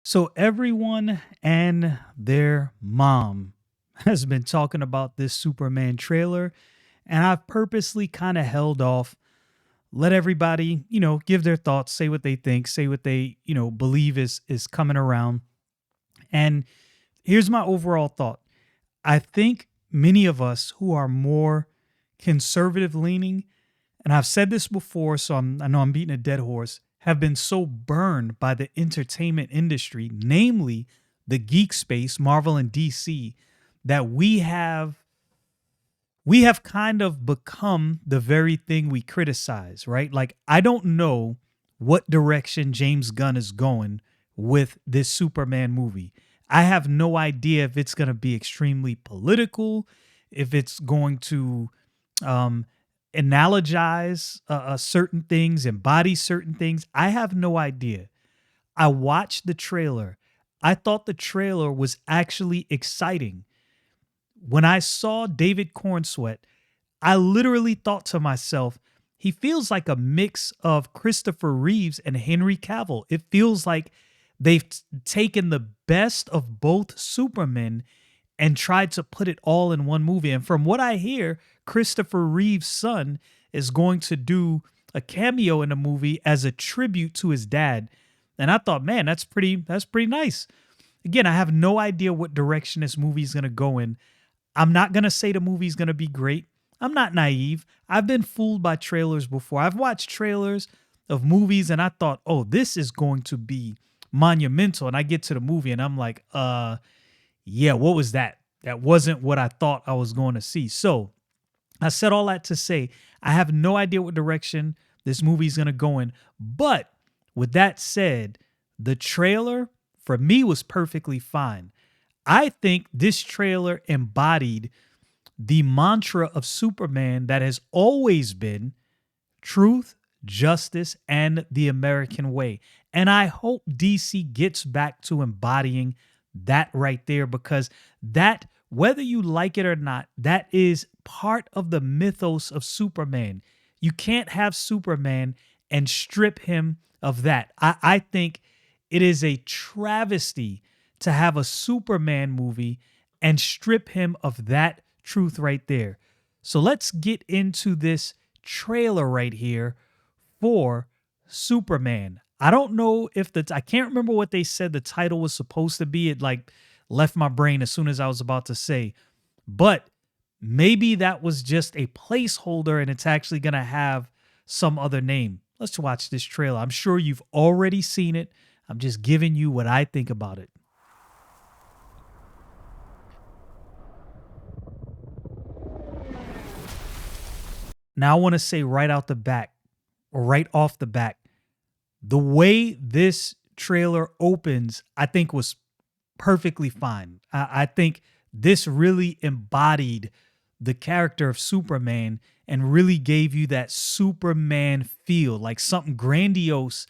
So everyone and their mom has been talking about this Superman trailer, and I've purposely kind of held off, let everybody, give their thoughts, say what they think, say what they, believe is coming around. And here's my overall thought. I think many of us who are more conservative leaning, and I've said this before, so I know I'm beating a dead horse, have been so burned by the entertainment industry, namely the geek space, Marvel and DC, that we have kind of become the very thing we criticize, right? Like I don't know what direction James Gunn is going with this Superman movie. I have no idea if it's going to be extremely political, if it's going to um, analogize certain things, embody certain things. I have no idea. I watched the trailer. I thought the trailer was actually exciting. When I saw David Cornsweet, I literally thought to myself, he feels like a mix of Christopher Reeves and Henry Cavill. It feels like they've taken the best of both Supermen and tried to put it all in one movie. And from what I hear, Christopher Reeve's son is going to do a cameo in the movie as a tribute to his dad. And I thought, man, that's pretty nice. Again, I have no idea what direction this movie is going to go in. I'm not going to say the movie's going to be great. I'm not naive. I've been fooled by trailers before. I've watched trailers of movies and I thought, "Oh, this is going to be monumental." And I get to the movie and I'm like, yeah, what was that? That wasn't what I thought I was going to see." So, I said all that to say I have no idea what direction this movie is going to go in. But with that said, the trailer for me was perfectly fine. I think this trailer embodied the mantra of Superman that has always been truth, justice, and the American way. And I hope DC gets back to embodying that right there because that, whether you like it or not, that is part of the mythos of Superman. You can't have Superman and strip him of that. I think it is a travesty to have a Superman movie and strip him of that truth right there. So let's get into this trailer right here for Superman. I don't know if I can't remember what they said the title was supposed to be. It like left my brain as soon as I was about to say, but maybe that was just a placeholder and it's actually going to have some other name. Let's watch this trailer. I'm sure you've already seen it. I'm just giving you what I think about it. Now, I want to say right out the back or right off the back, the way this trailer opens, I think was perfectly fine. I think this really embodied the character of Superman and really gave you that Superman feel, like something grandiose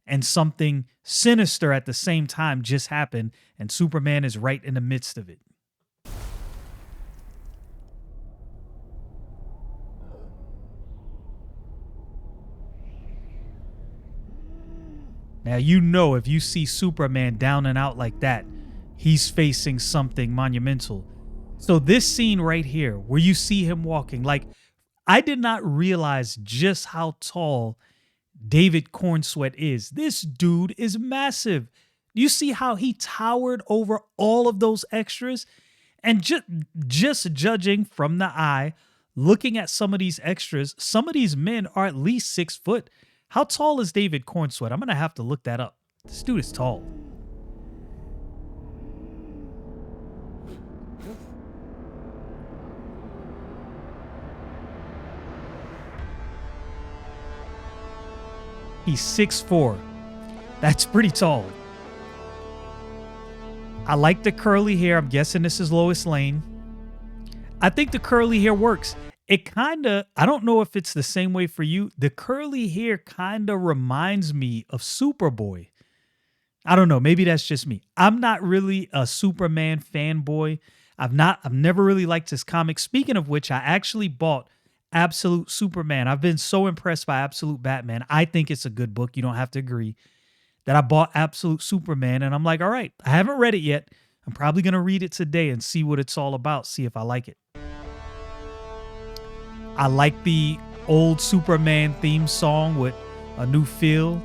and something sinister at the same time just happened, and Superman is right in the midst of it. Now, if you see Superman down and out like that, he's facing something monumental. So, this scene right here, where you see him walking, like, I did not realize just how tall David Cornsweet is. This dude is massive. You see how he towered over all of those extras? And just judging from the eye, looking at some of these extras, some of these men are at least 6 foot. How tall is David Cornsweet? I'm gonna have to look that up. This dude is tall. He's 6'4". That's pretty tall. I like the curly hair. I'm guessing this is Lois Lane. I think the curly hair works. It kind of, I don't know if it's the same way for you. The curly hair kind of reminds me of Superboy. I don't know. Maybe that's just me. I'm not really a Superman fanboy. I've never really liked his comics. Speaking of which, I actually bought Absolute Superman. I've been so impressed by Absolute Batman. I think it's a good book. You don't have to agree. that I bought Absolute Superman, and I'm like, all right, I haven't read it yet. I'm probably gonna read it today and see what it's all about, see if I like it. I like the old Superman theme song with a new feel.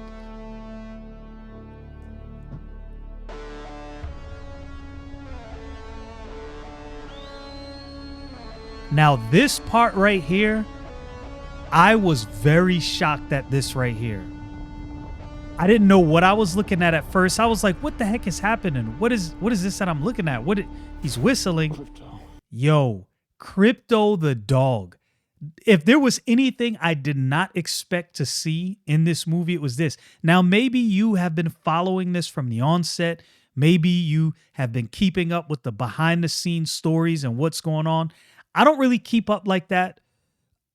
Now, this part right here, I was very shocked at this right here. I didn't know what I was looking at first. I was like, what the heck is happening? What is this that I'm looking at? He's whistling. Yo, Crypto the dog. If there was anything I did not expect to see in this movie, it was this. Now, maybe you have been following this from the onset. Maybe you have been keeping up with the behind the scenes stories and what's going on. I don't really keep up like that.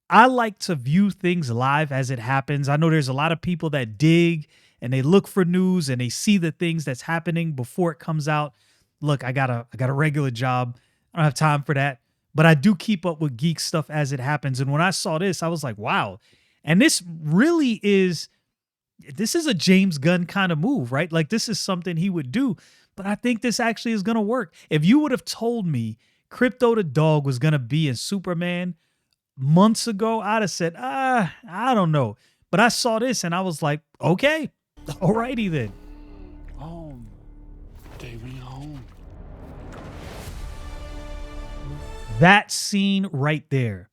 I like to view things live as it happens. I know there's a lot of people that dig and they look for news and they see the things that's happening before it comes out. Look, I got a regular job. I don't have time for that. But I do keep up with geek stuff as it happens. And when I saw this, I was like, wow. And this is a James Gunn kind of move, right? Like this is something he would do. But I think this actually is going to work. If you would have told me Crypto the dog was going to be in Superman months ago, I'd have said, I don't know. But I saw this and I was like, okay, alrighty then. Home. Take me home. That scene right there.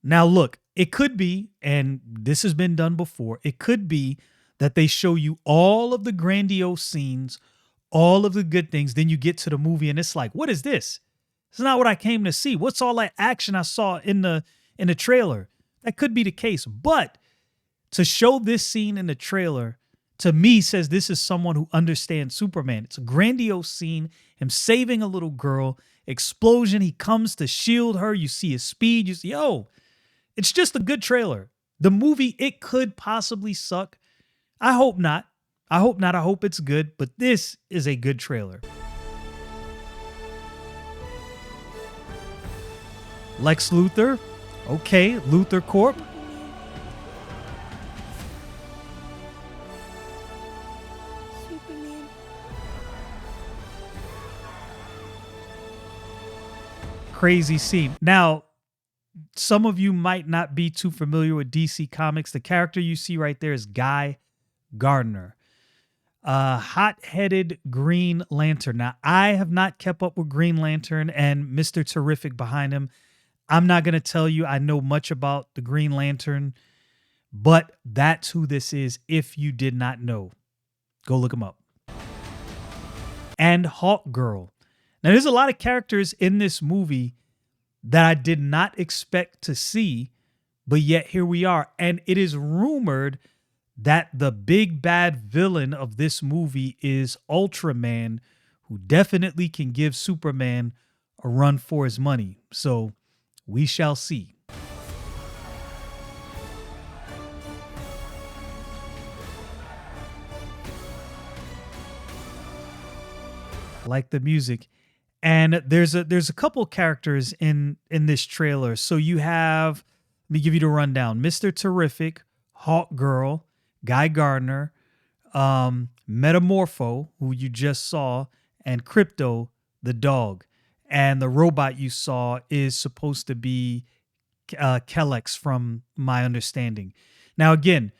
Now, look, it could be, and this has been done before, it could be that they show you all of the grandiose scenes, all of the good things. Then you get to the movie and it's like, what is this? It's not what I came to see. What's all that action I saw in the trailer? That could be the case. But to show this scene in the trailer, to me, says this is someone who understands Superman. It's a grandiose scene, him saving a little girl, explosion, he comes to shield her, you see his speed, you see, it's just a good trailer. The movie, it could possibly suck. I hope not. I hope it's good, but this is a good trailer. Lex Luthor, okay, Luthor Corp. Crazy scene. Now, some of you might not be too familiar with DC Comics. The character you see right there is Guy Gardner, a hot-headed Green Lantern. Now, I have not kept up with Green Lantern and Mr. Terrific behind him. I'm not going to tell you I know much about the Green Lantern, but that's who this is if you did not know. Go look him up. And Hawk Girl. Now, there's a lot of characters in this movie that I did not expect to see, but yet here we are. And it is rumored that the big bad villain of this movie is Ultraman, who definitely can give Superman a run for his money. So we shall see. Like the music. And there's a couple characters in this trailer. So you have, let me give you the rundown. Mr. Terrific, Hawk Girl, Guy Gardner, Metamorpho, who you just saw, and Crypto the dog. And the robot you saw is supposed to be Kelex, from my understanding. Now, again,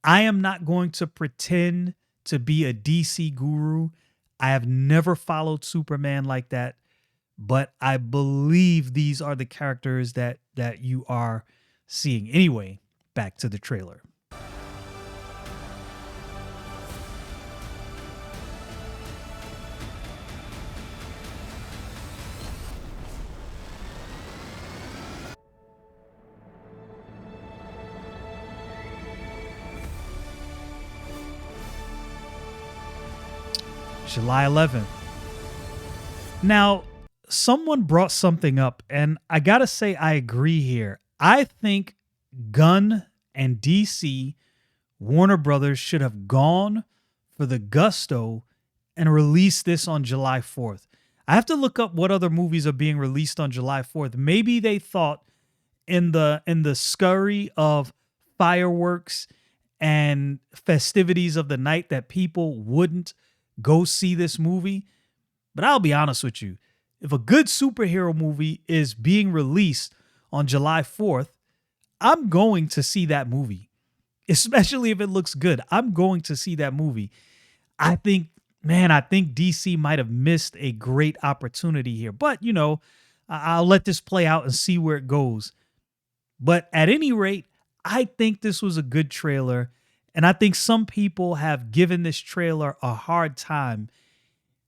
I am not going to pretend to be a DC guru. I have never followed Superman like that, but I believe these are the characters that you are seeing. Anyway, back to the trailer. July 11th. Now, someone brought something up, and I gotta say I agree here. I think Gunn and DC, Warner Brothers, should have gone for the gusto and released this on July 4th. I have to look up what other movies are being released on July 4th. Maybe they thought in the scurry of fireworks and festivities of the night that people wouldn't go see this movie. But I'll be honest with you. If a good superhero movie is being released on July 4th, I'm going to see that movie, especially if it looks good. I'm going to see that movie. I think, man, I think DC might have missed a great opportunity here. But, I'll let this play out and see where it goes. But at any rate, I think this was a good trailer. And I think some people have given this trailer a hard time.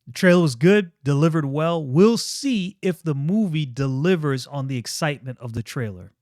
The trailer was good, delivered well. We'll see if the movie delivers on the excitement of the trailer.